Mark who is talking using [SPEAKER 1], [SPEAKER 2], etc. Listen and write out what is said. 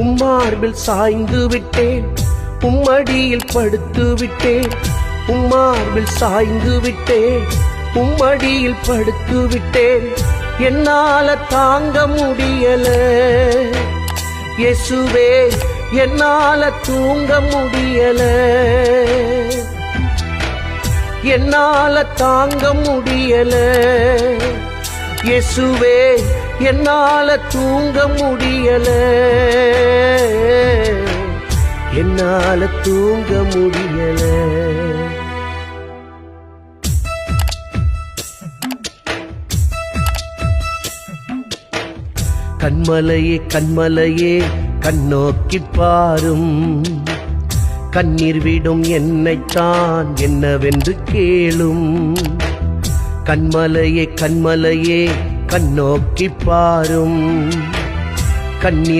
[SPEAKER 1] உம்மார்பில் சாய்ந்து விட்டேன், உம்மடியில் படுத்து விட்டேன். உம்மார்பில் சாய்ந்து விட்டேன், உம்மடியில் படுத்து விட்டேன். என்னால தாங்க முடியல இயேசுவே, என்னால தூங்க முடியல, என்னால தாங்க முடியல இயேசுவே, என்னால தூங்க முடியல, என்னால தூங்க முடியல. கண்மலையே கண்மலையே கண்ணோக்கி பாரும், கண்ணீர் விடும் என்னைத்தான் என்னவென்று கேளும். கண்மலையே கண்மலையே கண்ணோக்கி பாரும், கண்ணீர்